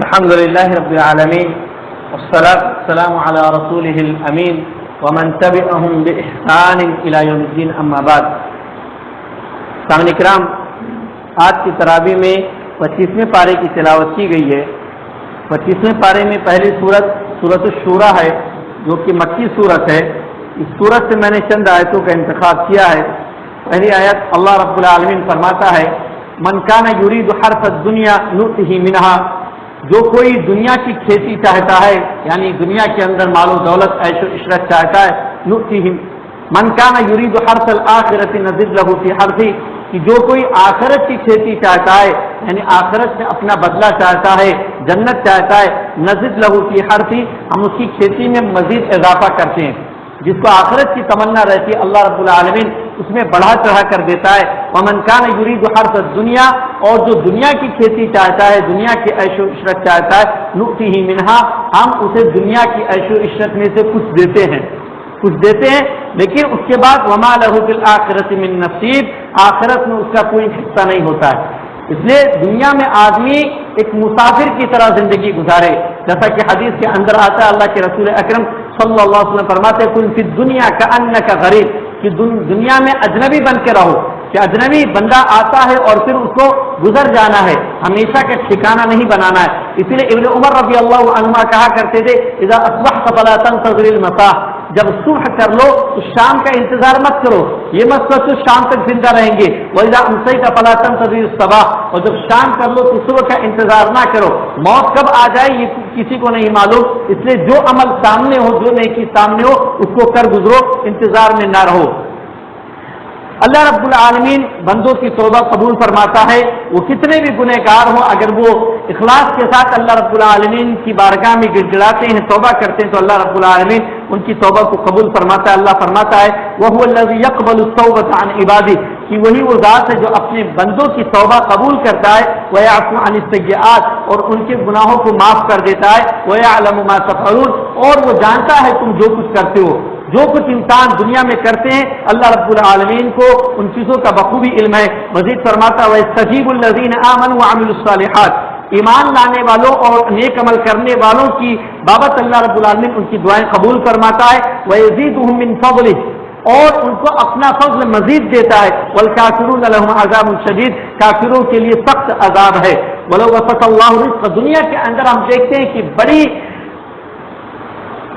الحمد لله رب العالمين والصلاة والسلام على رسوله الأمين ومن تبعهم بإحسان إلى يوم الدين أما بعد. سامعین کرام، آج کی تراویح میں 25ویں پارے کی تلاوت کی گئی ہے. 25ویں پارے میں پہلی سورت الشورى ہے جو کہ مکی سورت ہے. اس سورت سے میں نے چند آیتوں کا انتخاب کیا ہے. پہلی آیت اللہ رب العالمین فرماتا ہے من کان یرید حرث الدنیا نؤتہ منہا، جو کوئی دنیا کی کھیتی چاہتا ہے یعنی دنیا کے اندر مال و دولت عیش و عشرت چاہتا ہے، نؤتہ. من کان یرید حرث الآخرۃ نزد لہ فی حرثہ، کہ جو کوئی آخرت کی کھیتی چاہتا ہے یعنی آخرت میں اپنا بدلہ چاہتا ہے، جنت چاہتا ہے، نزد لہ فی حرثہ، ہم اس کی کھیتی میں مزید اضافہ کرتے ہیں. جس کو آخرت کی تمنا رہتی ہے اللہ رب العالمین اس میں بڑھا چڑھا کر دیتا ہے. ومن کان یرید حرث الدنیا، اور جو دنیا کی کھیتی چاہتا ہے، دنیا کی عیش و عشرت چاہتا ہے، نؤتہ منہا، ہم اسے دنیا کی عیش و عشرت میں سے کچھ دیتے ہیں. لیکن اس کے بعد وما لہ فی الآخرۃ من نصیب، آخرت میں اس کا کوئی حصہ نہیں ہوتا ہے. اس لیے دنیا میں آدمی ایک مسافر کی طرح زندگی گزارے، جیسا کہ حدیث کے اندر آتا ہے. اللہ کے رسول اکرم صلی اللہ علیہ وسلم فرماتے ہیں کن فی الدنیا کأنک غریب، کہ دنیا میں اجنبی بن کے رہو، کہ اجنبی بندہ آتا ہے اور پھر اس کو گزر جانا ہے، ہمیشہ کا ٹھکانہ نہیں بنانا ہے. اسی لیے ابن عمر رضی اللہ عنہما کہا کرتے تھے اذا اصبحت فلا تنتظر المساء، جب صبح کر لو تو شام کا انتظار مت کرو، یہ مت سوچو شام تک زندہ رہیں گے. وَإِذَا أَمْسَيْتَ فَلَا تَنْتَظِرِ الصَّبَاحَ، اور جب شام کر لو تو صبح کا انتظار نہ کرو. موت کب آ جائے یہ کسی کو نہیں معلوم، اس لیے جو عمل سامنے ہو، جو نیکی سامنے ہو، اس کو کر گزرو، انتظار میں نہ رہو. اللہ رب العالمین بندوں کی توبہ قبول فرماتا ہے، وہ کتنے بھی گنہگار ہوں اگر وہ اخلاص کے ساتھ اللہ رب العالمین کی بارگاہ میں گڑ گڑاتے ہیں، توبہ کرتے ہیں تو اللہ رب العالمین ان کی توبہ کو قبول فرماتا ہے. اللہ فرماتا ہے وَهُوَ الَّذِي يَقْبَلُ التَّوْبَةَ عَنْ عِبَادِهِ، کہ وہی وہ ذات ہے جو اپنے بندوں کی توبہ قبول کرتا ہے. وَيَعْفُو عَنِ السَّيِّئَاتِ، اور ان کے گناہوں کو معاف کر دیتا ہے. وَيَعْلَمُ مَا تَفْعَلُونَ، اور وہ جانتا ہے تم جو کچھ کرتے ہو. جو کچھ انسان دنیا میں کرتے ہیں اللہ رب العالمین کو ان چیزوں کا بخوبی علم ہے. مزید فرماتا ہے وَيَسْتَجِيبُ الَّذِينَ آمَنُوا وَعَمِلُوا الصَّالِحَاتِ، ایمان لانے والوں اور نیک عمل کرنے والوں کی بابت اللہ رب العالمین ان کی دعائیں قبول فرماتا ہے. وَيَزِيدُهُم مِّن فَضْلِهِ، اور ان کو اپنا فضل مزید دیتا ہے. وَالْكَافِرُونَ لَهُمْ عَذَابٌ شَدِيدٌ، کافروں کے لیے سخت عذاب ہے. وَلَوْ بَسَطَ اللَّهُ الرِّزْقَ، دنیا کے اندر ہم دیکھتے ہیں کہ بڑی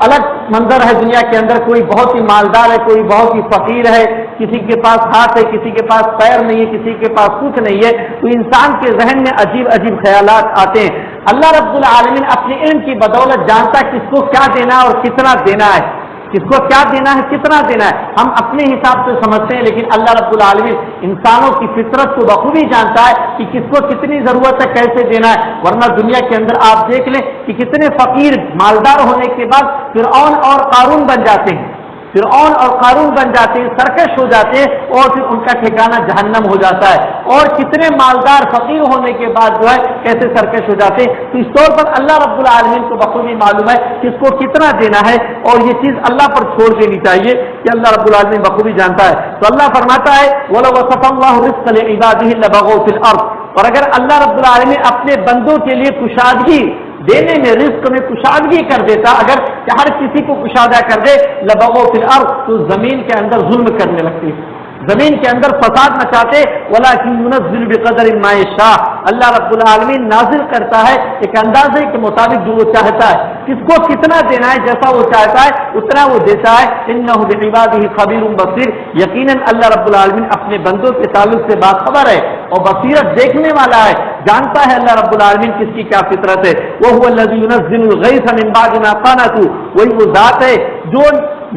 الگ منظر ہے. دنیا کے اندر کوئی بہت ہی مالدار ہے، کوئی بہت ہی فقیر ہے، کسی کے پاس ہاتھ ہے، کسی کے پاس پیر نہیں ہے، کسی کے پاس کچھ نہیں ہے. تو انسان کے ذہن میں عجیب عجیب خیالات آتے ہیں. اللہ رب العالمین اپنے علم کی بدولت جانتا ہے کس کو کیا دینا ہے اور کتنا دینا ہے، کس کو کیا دینا ہے کتنا دینا ہے. ہم اپنے حساب سے سمجھتے ہیں لیکن اللہ رب العالمین انسانوں کی فطرت کو بخوبی جانتا ہے کہ کس کو کتنی ضرورت ہے، کیسے دینا ہے. ورنہ دنیا کے اندر آپ دیکھ لیں کہ کتنے فقیر مالدار ہونے کے بعد فرعون اور قارون بن جاتے ہیں، فرعون اور قارون بن جاتے ہیں، سرکش ہو جاتے ہیں اور پھر ان کا ٹھکانہ جہنم ہو جاتا ہے. اور کتنے مالدار فقیر ہونے کے بعد جو ہے کیسے سرکش ہو جاتے ہیں. تو اس طور پر اللہ رب العالمین کو بخوبی معلوم ہے کس کو کتنا دینا ہے، اور یہ چیز اللہ پر چھوڑ دینی چاہیے کہ اللہ رب العالمین بخوبی جانتا ہے. تو اللہ فرماتا ہے وَلَوْ بَسَطَ اللَّهُ الرِّزْقَ لِعِبَادِهِ لَبَغَوْا فِي الْأَرْضِ، اور اگر اللہ رب العالمین اپنے بندوں کے لیے کشادگی دینے میں، رزق میں کشادگی کر دیتا، اگر کہ ہر کسی کو کشادہ کر دے، لبغوا فی الارض، تو زمین کے اندر ظلم کرنے لگتے، زمین کے اندر فساد مچاتے. ولکن ينزل بقدر ما یشاء، اللہ رب العالمین نازل کرتا ہے ایک اندازے کے مطابق جو وہ چاہتا ہے، کس کو کتنا دینا ہے، جیسا وہ چاہتا ہے اتنا وہ دیتا ہے. انہ بعباده خبیر بصیر، یقیناً اللہ رب العالمین اپنے بندوں کے تعلق سے باخبر ہے اور بصیرت دیکھنے والا ہے، جانتا ہے اللہ رب العالمین کس کی کیا فطرت ہے. وَهُوَ الَّذِي يُنَزِّلُ الْغَيْثَ مِن بَعْدِ مَا قَنَطُوا، وہی وہ ذات ہے جو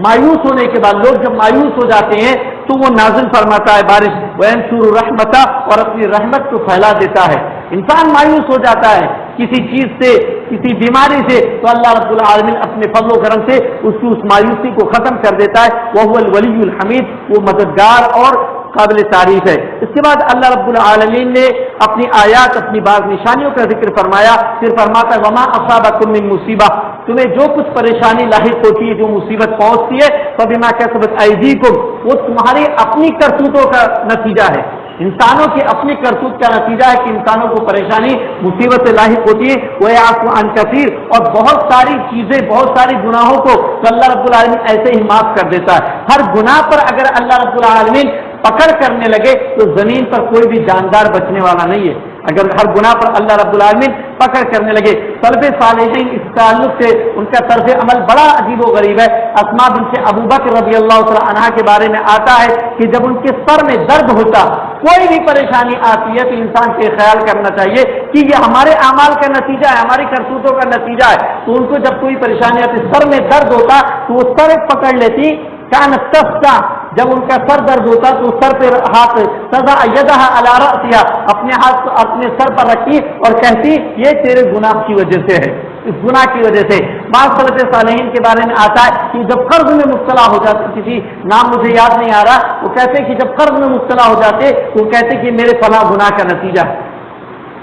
مایوس ہونے کے بعد، لوگ جب مایوس ہو جاتے ہیں تو وہ نازل فرماتا ہے بارش. وَيَنشُرُ رَحْمَتَهُ، اور اپنی رحمت کو پھیلا دیتا ہے. انسان مایوس ہو جاتا ہے کسی چیز سے، کسی بیماری سے، تو اللہ رب العالمین اپنے فضل و کرم سے اس کی اس مایوسی کو ختم کر دیتا ہے. وَهُوَ الْوَلِيُّ الْحَمِيدُ، وہ مددگار اور قابل تعریف ہے. اس کے بعد اللہ رب العالمین نے اپنی آیات، اپنی بعض نشانیوں کا ذکر فرمایا. پھر فرماتا ہے وَمَا أَصَابَكُم مِّن مُّصِيبَةٍ، تمہیں جو کچھ پریشانی لاحق ہوتی ہے، جو مصیبت پہنچتی ہے، فَبِمَا كَسَبَتْ أَيْدِيكُمْ، وہ تمہاری اپنی کرتوتوں کا نتیجہ ہے. انسانوں کی اپنی کرتوت کا نتیجہ ہے کہ انسانوں کو پریشانی مصیبت لاحق ہوتی ہے. وَيَعْفُو عَنْ كَثِيرٍ، اور بہت ساری چیزیں، بہت ساری گناہوں کو تو اللہ رب العالمین ایسے ہی معاف کر دیتا ہے. ہر گناہ پر اگر اللہ رب العالمین پکڑ کرنے لگے تو زمین پر کوئی بھی جاندار بچنے والا نہیں ہے. اگر ہر گناہ پر اللہ رب العالمین پکڑ کرنے لگے. سلف صالحین اس تعلق سے ان کا طرز عمل بڑا عجیب و غریب ہے. اسماء بنت ابو بکر رضی اللہ تعالی عنہا کے بارے میں آتا ہے کہ جب ان کے سر میں درد ہوتا، کوئی بھی پریشانی آتی ہے تو انسان کو خیال کرنا چاہیے کہ یہ ہمارے اعمال کا نتیجہ ہے، ہماری کرتوتوں کا نتیجہ ہے. تو ان کو جب کوئی پریشانی آتی، سر میں درد ہوتا تو وہ سر پکڑ لیتی. کانت تسقى، جب ان کا سر درد ہوتا تو سر پہ ہاتھ سزا یدها على رأسها، اپنے ہاتھ کو اپنے سر پر رکھی اور کہتی یہ تیرے گناہ کی وجہ سے ہے، اس گناہ کی وجہ سے. بعض سلف صالحین کے بارے میں آتا ہے کہ جب قرض میں مبتلا ہو جاتے، کسی نام مجھے یاد نہیں آ رہا، وہ کہتے کہ جب قرض میں مبتلا ہو جاتے تو وہ کہتے کہ میرے فلاں گناہ کا نتیجہ ہے.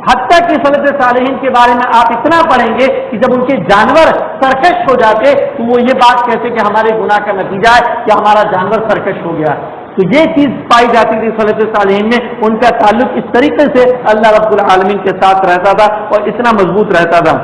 حتیٰ کہ سلف صالحین کے بارے میں آپ اتنا پڑھیں گے کہ جب ان کے جانور سرکش ہو جاتے تو وہ یہ بات کہتے کہ ہمارے گناہ کا نتیجہ ہے کہ ہمارا جانور سرکش ہو گیا. تو یہ چیز پائی جاتی تھی سلف صالحین میں. ان کا تعلق اس طریقے سے اللہ رب العالمین کے ساتھ رہتا تھا اور اتنا مضبوط رہتا تھا.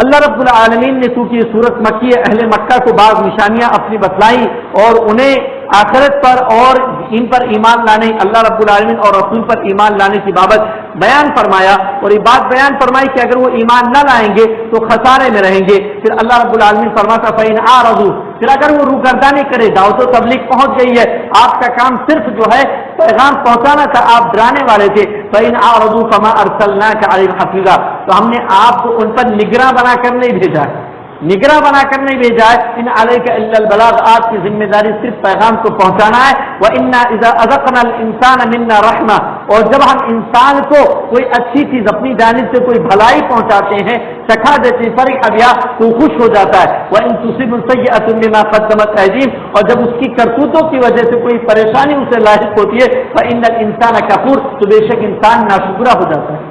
اللہ رب العالمین نے چونکہ یہ سورت مکی ہے، اہل مکہ کو بعض نشانیاں اپنی بتلائیں اور انہیں آخرت پر اور ان پر ایمان لانے، اللہ رب العالمین اور رسول پر ایمان لانے کی بابت بیان فرمایا. اور یہ بات بیان فرمائی کہ اگر وہ ایمان نہ لائیں گے تو خسارے میں رہیں گے. پھر اللہ رب العالمین فرماتا فَإِنْ أَعْرَضُوا، پھر اگر وہ روگردانی کرے، دعوت و تبلیغ پہنچ گئی ہے، آپ کا کام صرف جو ہے پیغام پہنچانا تھا، آپ ڈرانے والے تھے. فَإِنْ أَعْرَضُوا فَمَا أَرْسَلْنَاكَ عَلَيْهِمْ حَفِيظًا، تو ہم نے آپ کو ان پر نگراں بنا کر نہیں بھیجا ہے، نگراں بنا کر نہیں بھیجا ہے. ان علیک الا البلاغ، آپ کی ذمہ داری صرف پیغام کو پہنچانا ہے. وَإِنَّا إِذَا أَذَقْنَا الْإِنسَانَ مِنَّا رَحْمَةً، اور جب ہم انسان کو کوئی اچھی چیز اپنی جانب سے کوئی بھلائی پہنچاتے ہیں، چکھا دیتے ہیں، فرح ابیا تو خوش ہو جاتا ہے. وَإِن تُصِبْهُمْ سَيِّئَةٌ بِمَا قَدَّمَتْ أَيْدِيهِمْ، اور جب اس کی کرتوتوں کی وجہ سے کوئی پریشانی اسے لاحق ہوتی ہے، فَإِنَّ الْإِنسَانَ كَفُورٌ، تو بے شک انسان ناشکرا ہو جاتا ہے،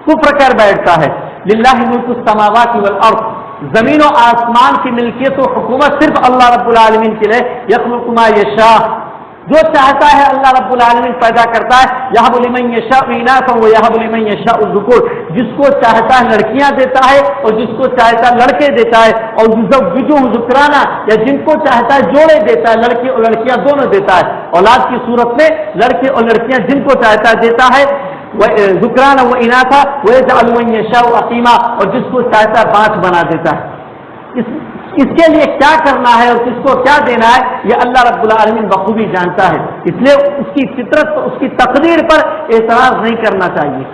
کفر کر بیٹھتا ہے. لِلَّهِ مُلْكُ السَّمَاوَاتِ وَالْأَرْضِ، زمین و آسمان کی ملکیت و حکومت صرف اللہ رب العالمین کے لیے. یخلق ما یشاء، جو چاہتا ہے اللہ رب العالمین پیدا کرتا ہے. یہب لمن یشاء اناثا ویہب لمن یشاء الذکور، جس کو چاہتا ہے لڑکیاں دیتا ہے اور جس کو چاہتا ہے لڑکے دیتا ہے. اور یزوجہم ذکرانا، یا جن کو چاہتا ہے جوڑے دیتا ہے، لڑکے اور لڑکیاں دونوں دیتا ہے. اولاد کی صورت میں لڑکے اور لڑکیاں جن کو چاہتا ہے دیتا ہے. ذکران و اناثا ویجعل من یشاء عقیما، اور جس کو چاہتا ہے بانٹ بنا دیتا ہے. اس کے لیے کیا کرنا ہے اور کس کو کیا دینا ہے یہ اللہ رب العالمین بخوبی جانتا ہے. اس لیے اس کی فطرت پر، اس کی تقدیر پر اعتراض نہیں کرنا چاہیے،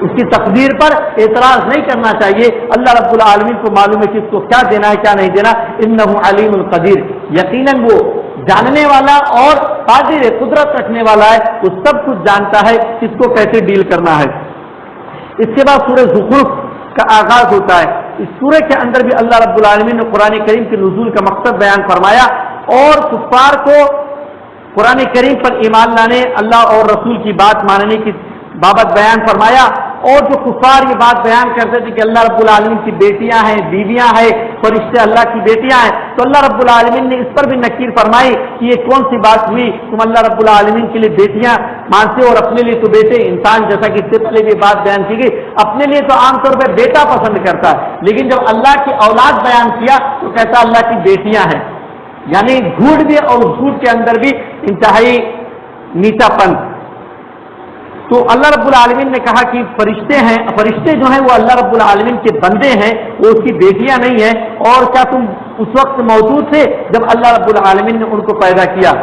اس کی تقدیر پر اعتراض نہیں کرنا چاہیے. اللہ رب العالمین کو معلوم ہے کس کو کیا دینا ہے کیا نہیں دینا. انہ علیم القدیر، یقیناً وہ جاننے والا اور قادر قدرت رکھنے والا ہے، وہ سب کچھ جانتا ہے کس کو کیسے ڈیل کرنا ہے. اس کے بعد سورہ زخرف کا آغاز ہوتا ہے. اس سورہ کے اندر بھی اللہ رب العالمین نے قرآن کریم کے نزول کا مقصد بیان فرمایا اور کفار کو قرآن کریم پر ایمان لانے، اللہ اور رسول کی بات ماننے کی بابت بیان فرمایا. اور جو کفار یہ بات بیان کرتے تھے کہ اللہ رب العالمین کی بیٹیاں ہیں، بیویاں ہیں، فرشتے اللہ کی بیٹیاں ہیں، تو اللہ رب العالمین نے اس پر بھی نکیر فرمائی کہ یہ کون سی بات ہوئی، تم اللہ رب العالمین کے لیے بیٹیاں مانتے اور اپنے لیے تو بیٹے. انسان جیسا کہ اس سے پہلے بھی بات بیان کی گئی، اپنے لیے تو عام طور پہ بیٹا پسند کرتا ہے، لیکن جب اللہ کی اولاد بیان کیا تو کہتا اللہ کی بیٹیاں ہیں. یعنی جھوٹ بھی اور جھوٹ کے اندر بھی انتہائی میٹھا پن. تو اللہ رب العالمین نے کہا کہ فرشتے ہیں، فرشتے جو ہیں وہ اللہ رب العالمین کے بندے ہیں، وہ اس کی بیٹیاں نہیں ہیں. اور کیا تم اس وقت موجود تھے جب اللہ رب العالمین نے ان کو پیدا کیا؟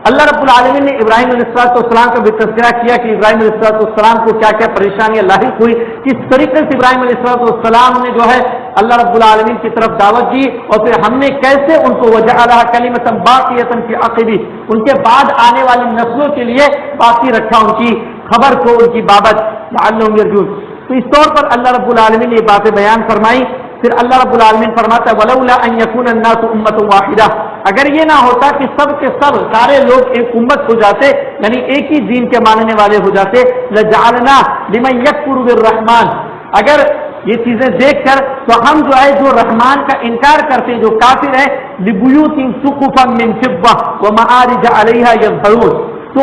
اللہ رب العالمین نے ابراہیم علیہ السلام کا بھی تذکرہ کیا کہ ابراہیم علیہ السلام کو کیا کیا پریشانیاں لاحق ہوئی، کس طریقے سے ابراہیم علیہ السلام نے جو ہے اللہ رب العالمین کی طرف دعوت دی، اور پھر ہم نے کیسے ان کو وجعلها کلمۃ باقیۃ فی عقبہ، ان کے بعد آنے والی نسلوں کے لیے باقی رکھا ان کی خبر کو، ان کی بابت لعلہم یرجون. تو اس طور پر اللہ رب العالمین نے یہ باتیں بیان فرمائی. پھر اللہ رب العالمین فرماتا ہے وَلَوْلَا أَن يَكُونَ النَّاسُ أُمَّةً وَاحِدَةً، اگر یہ نہ ہوتا کہ سب کے سب سارے لوگ ایک امت ہو جاتے، یعنی ایک ہی دین کے ماننے والے ہو جاتے، لَجَعَلْنَا لِمَن يَكْفُرُ بِالرَّحْمَنِ، اگر یہ چیزیں دیکھ کر تو ہم جو ہے جو رحمان کا انکار کرتے ہیں، جو کافر ہیں، لِبُيُوتِهِمْ سُقُفًا مِّن فِضَّةٍ وَمَعَارِجَ عَلَيْهَا يَظْهَرُونَ، تو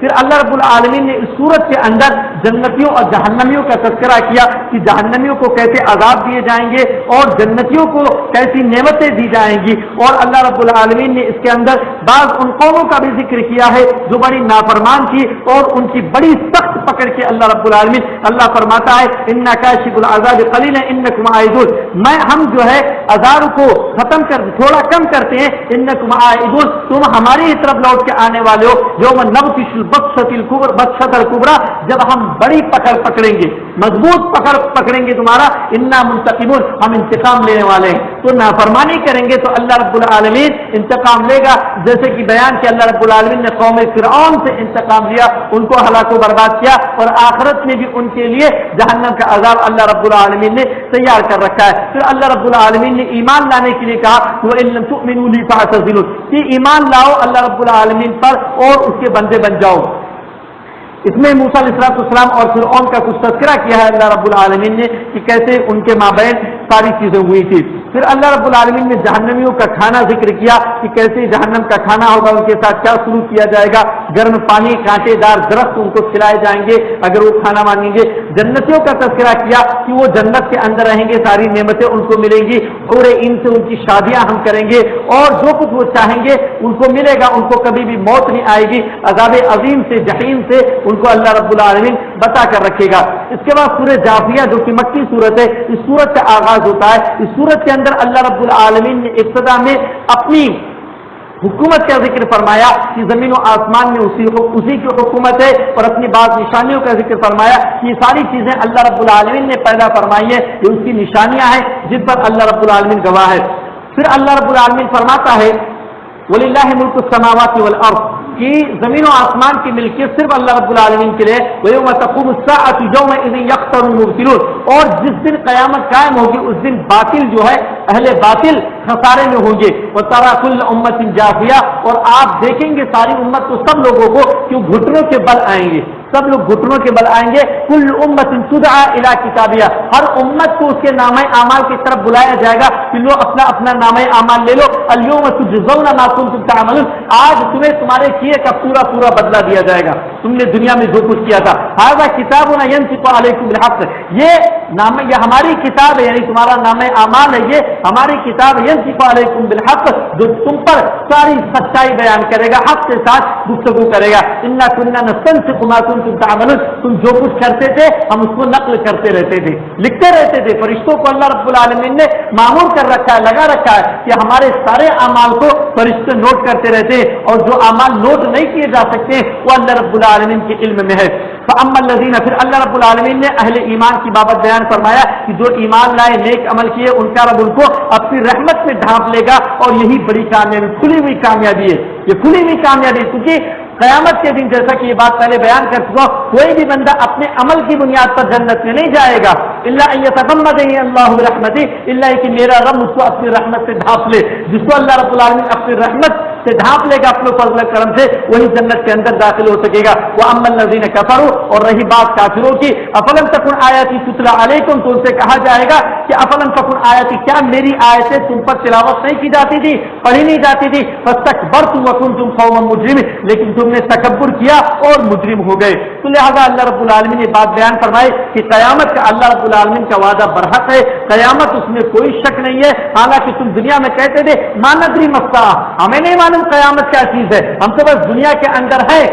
پھر اللہ رب العالمین نے اس صورت کے اندر جنتیوں اور جہنمیوں کا تذکرہ کیا کہ جہنمیوں کو کیسے عذاب دیے جائیں گے اور جنتیوں کو کیسی نعمتیں دی جائیں گی، اور اللہ رب العالمین نے اس کے اندر بعض ان قوموں کا بھی ذکر کیا ہے جو بڑی نافرمان تھی اور ان کی بڑی سخت پکڑ کے اللہ رب العالمین اللہ فرماتا ہے انا کاشف العذاب قلیلا انکم عائدون، ہم جو ہے عذاب کو ختم کر تھوڑا کم کرتے ہیں، انکم عائدون تم ہماری ہی طرف لوٹ کے آنے والے ہو، یوم نبطش البطشۃ الکبریٰ جب ہم بڑی پکڑ پکڑیں گے، مضبوط پکڑ پکڑیں گے تمہارا، انا منتقمون ہم انتقام لینے والے ہیں۔ تو نافرمانی کریں گے تو اللہ رب العالمین انتقام لے گا، جیسے کہ بیان کہ اللہ رب العالمین نے قوم فرعون سے انتقام لیا، ان کو ہلاک و برباد کیا، اور آخرت میں بھی ان کے لیے جہنم کا عذاب اللہ رب العالمین نے تیار کر رکھا ہے۔ پھر اللہ رب العالمین نے ایمان لانے کے لیے کہا وَإِن لَّمْ تُؤْمِنُوا لِي فَاعْتَزِلُونِ کہ ایمان لاؤ اللہ رب العالمین پر اور اس کے بندے بن جاؤ۔ اس میں موسیٰ علیہ السلام اور فرعون کا کچھ تذکرہ کیا ہے اللہ رب العالمین نے کہ کیسے ان کے مابین ساری چیزیں ہوئی تھی۔ پھر اللہ رب العالمین نے جہنمیوں کا کھانا ذکر کیا کہ کیسے جہنم کا کھانا ہوگا، ان کے ساتھ کیا سلوک کیا جائے گا، گرم پانی کانٹے دار درخت ان کو کھلائے جائیں گے اگر وہ کھانا مانگیں گے۔ جنتیوں کا تذکرہ کیا کہ وہ جنت کے اندر رہیں گے، ساری نعمتیں ان کو ملیں گی، اور ان سے ان کی شادیاں ہم کریں گے اور جو کچھ وہ چاہیں گے ان کو ملے گا، ان کو کبھی بھی موت نہیں آئے گی، عذاب عظیم سے جحیم سے ان کو اللہ رب العالمین بتا کر رکھے گا۔ اس کے بعد سورہ جافیہ جو کہ مکی صورت ہے، اس صورت کا آغاز ہوتا ہے۔ اس صورت کے اندر اللہ رب العالمین نے ابتدا میں اپنی حکومت کا ذکر فرمایا کہ زمین و آسمان میں اسی کی حکومت ہے، اور اپنی بعض نشانیوں کا ذکر فرمایا کہ یہ ساری چیزیں اللہ رب العالمین نے پیدا فرمائی ہے، یہ اس کی نشانیاں ہیں جن پر اللہ رب العالمین گواہ ہے۔ پھر اللہ رب العالمین فرماتا ہے وَلِلَّهِ مُلْكُ السَّمَاوَاتِ وَالْأَرْضِ کہ زمین و آسمان کی ملکیت صرف اللہ رب العالمین کے لیے، وَيَوْمَ تَقُومُ السَّاعَةُ يَوْمَئِذٍ يَخْسَرُ الْمُبْطِلُونَ اور جس دن قیامت قائم ہوگی اس دن باطل جو ہے، اہل باطل خسارے میں ہوں گے۔ وَتَرَى كُلَّ أُمَّةٍ جَاثِيَةً اور آپ دیکھیں گے ساری امت کو، سب لوگوں کو کہ گھٹنوں کے بل آئیں گے، سب لوگ گھٹنوں کے بل آئیں گے۔ کل امت تدعى الى کتابیہ ہر امت کو اس کے نامہ اعمال کی طرف بلایا جائے گا کہ لو اپنا اپنا نامہ اعمال لے لو، اليوم تجزون ما كنتم تعملون آج تمہیں تمہارے کیے کا پورا پورا بدلہ دیا جائے گا، تم نے دنیا میں جو کچھ کیا تھا۔ ھذا کتابنا ينطق عليكم بالحق یہ نامہ، یہ ہماری کتاب ہے، یعنی تمہارا نامہ اعمال ہے، یہ ہماری کتاب ينطق عليكم بالحق جو تم پر ساری سچائی بیان کرے گا، حق کے ساتھ گفتگو کرے گا۔ انا كنا نستنسخ ما كنتم تعملون تم جو کچھ کرتے تھے ہم اس کو نقل کرتے رہتے تھے، لکھتے رہتے تھے۔ فرشتوں کو اللہ رب العالمین نے معمور کر رکھا ہے، لگا رکھا ہے کہ ہمارے سارے اعمال کو فرشتے نوٹ کرتے رہتے ہیں، اور جو اعمال نوٹ نہیں کیے جا سکتے وہ اللہ رب العالمین کے علم میں ہے۔ فاما الذین پھر اللہ رب العالمین نے اہل ایمان کی بابت بیان فرمایا کہ جو ایمان لائے، نیک عمل کیے، ان کا رب ان کو اپنی رحمت میں ڈھانپ لے گا، اور یہی بڑی کامیابی، کھلی ہوئی کامیابی ہے، یہ کھلی ہوئی کامیابی، کیونکہ قیامت کے دن جیسا کہ یہ بات پہلے بیان کر چکا، کوئی بھی بندہ اپنے عمل کی بنیاد پر جنت میں نہیں جائے گا، الا ان یتغمدنی اللہ برحمتہ، الا کہ میرا رب اس کو اپنی رحمت سے ڈھانپ لے۔ جس کو اللہ رب العالمین اپنی رحمت سے ڈھانپ لے گا اپنے فضل کرم سے، وہی جنت کے اندر داخل ہو سکے گا۔ واما الذین کفروا اور رہی بات کافروں کی، افلم تکن آیاتی تتلی علیکم تو ان سے کہا جائے گا کہ افلم تکن آیاتی کیا میری آیتیں تم پر تلاوت نہیں کی جاتی تھی، پڑھی نہیں جاتی تھی، فاستکبرتم وکنتم قوما مجرمین لیکن تم نے تکبر کیا اور مجرم ہو گئے۔ تو لہذا اللہ رب العالمین نے بات بیان فرمائی کہ قیامت کا اللہ رب العالمین کا وعدہ برحق ہے، قیامت اس میں کوئی شک نہیں ہے۔ حالانکہ تم دنیا میں کہتے تھے ما ندری متا، ہمیں نہیں معلوم قیامت کیا چیز ہے، ہم تو بس دنیا کے اندر ہے،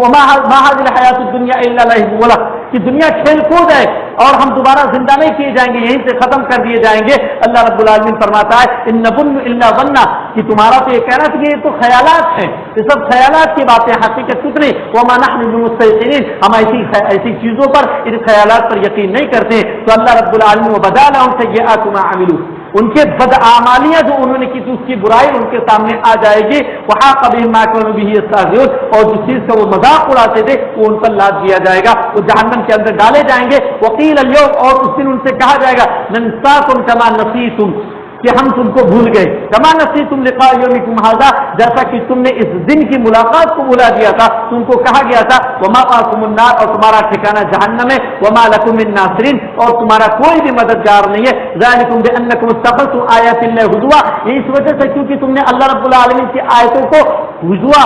وما هذه الحیات الدنیا الا لهو ولعب کہ دنیا کھیل کود ہے اور ہم دوبارہ زندہ نہیں کیے جائیں گے، یہیں سے ختم کر دیے جائیں گے۔ اللہ رب العالمین فرماتا ہے ان نظن الا ظنا کہ تمہارا تو یہ کہنا کہ یہ تو خیالات ہیں، یہ سب خیالات کی باتیں، حقیقت کچھ نہیں۔ وما نحن بمستيقنين ہم ایسی چیزوں پر، ان خیالات پر یقین نہیں کرتے۔ تو اللہ رب العالمین وبدا لهم سیئات ما عملوا ان کے بدعمالیاں جو انہوں نے کی تھی اس کی برائی ان کے سامنے آ جائے گی۔ وحاق بهم ما كانوا به يستهزئون اور جس چیز کا وہ مذاق اڑاتے تھے وہ ان پر لاد دیا جائے گا، وہ جہنم کے اندر ڈالے جائیں گے۔ وقیل اليوم اور اس دن ان سے کہا جائے گا ننساكم كما نسيتم کہ ہم تم کو بھول گئے، كما نسيتم لقاء يومكم هذا جیسا کہ تم نے اس دن کی ملاقات کو بھلا دیا تھا، تم کو کہا گیا تھا ومأواكم النار اور تمہارا ٹھکانہ جہنم ہے، وما لكم من ناصرین اور تمہارا کوئی بھی مددگار نہیں ہے۔ ذلكم بأنكم اتخذتم آيات الله هزوا یہ اس وجہ سے کیونکہ تم نے اللہ رب العالمین کی آیتوں کو ہزوا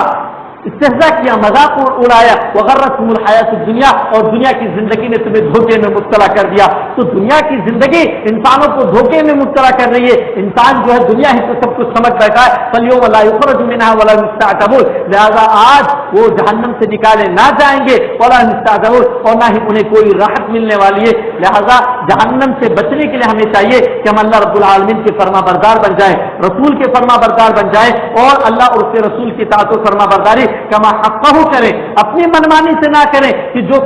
استہزاء کیا، مذاق اڑایا، وغرتکم الحیات الدنیا، اور دنیا کی زندگی نے تمہیں دھوکے میں مبتلا کر دیا. تو دنیا کی زندگی انسانوں کو دھوکے میں مبتلا کر رہی ہے. انسان جو ہے دنیا ہی سے سب کچھ سمجھ بیٹھا ہے. فَالْيَوْمَ لَا يُخْرَجُ مِنْهَا وَلَا يُسْتَعْتَبُونَ، لہذا آج وہ جہنم سے نکالے نہ جائیں گے، وَلَا يُسْتَعْتَبُونَ، اور نہ ہی انہیں کوئی راحت ملنے والی ہے. لہذا جہنم سے بچنے کے لیے ہمیں چاہیے کہ ہم اللہ رب العالمین کے فرما بردار بن جائیں، رسول کے فرما بردار بن جائیں، اور اللہ اور اس کے رسول کی اطاعت و فرما برداری کما حقہ کریں. اپنی منمانی سے نہ کریں کہ جو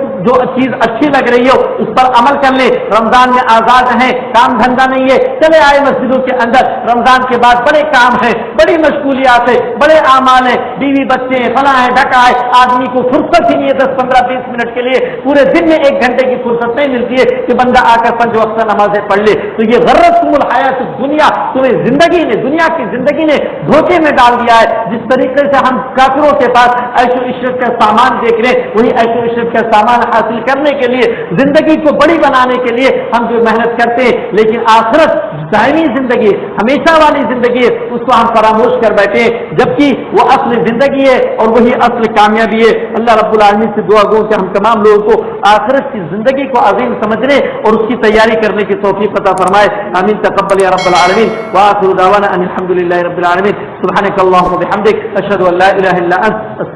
چیز اچھی لگ رہی ہو اس پر عمل کر لیں. رمضان میں آزاد ہیں، کام دھندا نہیں ہے، چلے آئے مسجدوں کے اندر. رمضان کے بعد بڑے کام ہیں، بڑی مشغولیات ہیں، بڑے اعمال ہیں، بیوی بچے ہیں، فلاں ہے ڈھکا ہے. آدمی کو فرصت ہی نہیں ہے 10-15-20 منٹ کے لیے، پورے دن میں 1 گھنٹے کی فرصت نہیں ملتی ہے کہ بندہ آ کر 5 وقت نمازیں پڑھ لے. تو یہ غرتکم الحیات الدنیا، تمہیں زندگی نے، دنیا کی زندگی نے دھوکے میں ڈال دیا ہے. جس طریقے سے ہم کافروں کے پاس عیش و عشرت کا سامان دیکھ رہے ہیں، وہی عیش و عشرت کا سامان حاصل کرنے کے لیے، زندگی کو بڑی بنانے کے لیے ہم جو محنت کرتے ہیں، لیکن آخرت دائمی زندگی، ہمیشہ والی زندگی ہے، اس کو ہم فراموش کر بیٹھے ہیں، جبکہ وہ اصل زندگی ہے اور وہی اصل کامیابی ہے. اللہ رب العالمین سے دعا گو کہ ہم تمام لوگوں کو آخرت کی زندگی کو عظیم سمجھنے اور اس کی تیاری کرنے کی توفیق عطا فرمائے. آمین. تقبل یا رب العالمین. وآخر دعوانا ان الحمد للہ رب العالمین. سبحانک اللہم و بحمدک، اشہد ان لا الہ الا انت.